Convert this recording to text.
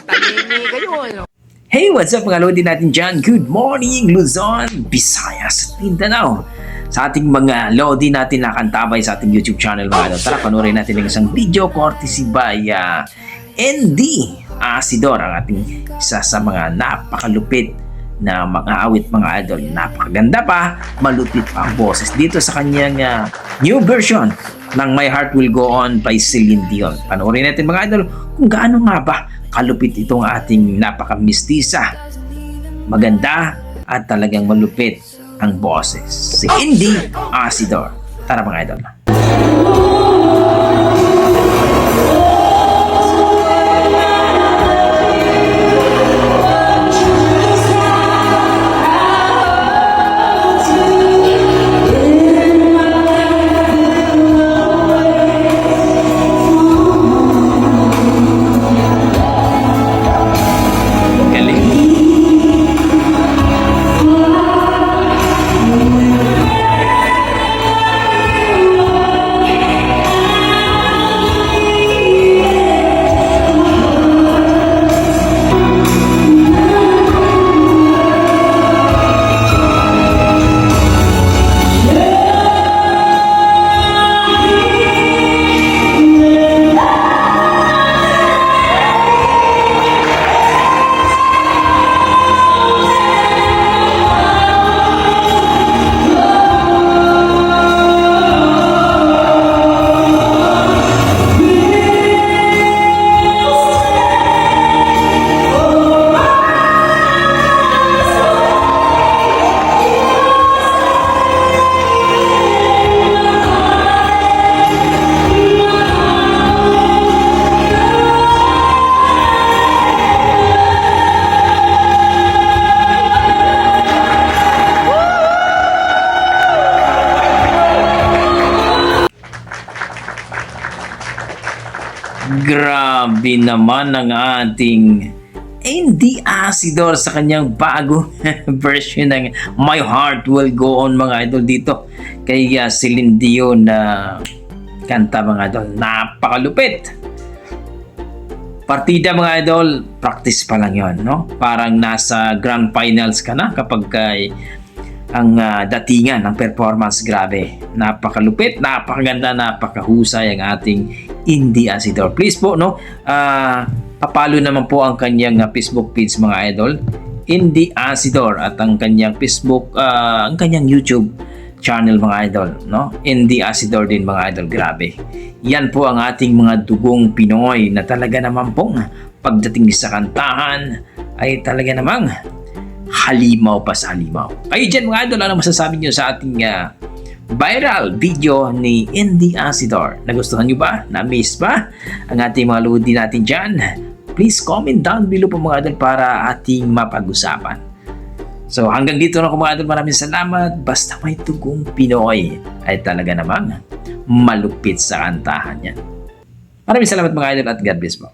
Natanimi kayo, ano? Hey, what's up mga lodi natin dyan? Good morning, Luzon, Visayas, Mindanao. Sa ating mga lodi natin nakantabay sa ating YouTube channel mga lodi. Tara, panoorin natin ang isang video courtesy by ND Asidor, ang ating isa sa mga napakalupit na mga awit mga idol. Napakaganda pa, malupit pa ang boses dito sa kanyang new version ng My Heart Will Go On by Celine Dion. Panoorin natin mga idol kung gaano nga ba kalupit itong ating napakamistisa, maganda at talagang malupit ang boses. Si ND Asidor. Tara mga idol. Grabe naman ang ating ND Asidor sa kanyang bago version ng My Heart Will Go On mga idol dito kay Celine Dion na kanta mga idol. Napakalupit. Partida mga idol, practice pa lang yon, no? Parang nasa grand finals ka na kapag ang datingan ng performance, grabe. Napakalupit, napakaganda, napakahusay ang ating ND Asidor. Please po, no, papalo naman po ang kanyang Facebook page mga idol, ND Asidor, at ang kanyang Facebook, ang kanyang YouTube channel mga idol, no, ND Asidor din mga idol. Grabe. Yan po ang ating mga dugong Pinoy na talaga naman pong pagdating sa kantahan ay talaga namang halimaw pa sa halimaw. Kayo dyan mga idol, ano masasabi nyo sa ating viral video ni ND Asidor? Nagustuhan nyo ba? Na-miss ba ang ating mga lodi natin dyan? Please comment down below po mga idol para ating mapag-usapan. So hanggang dito na po mga idol. Maraming salamat. Basta may tugong Pinoy ay talaga namang malupit sa kantahan yan. Maraming salamat mga idol at God bless po.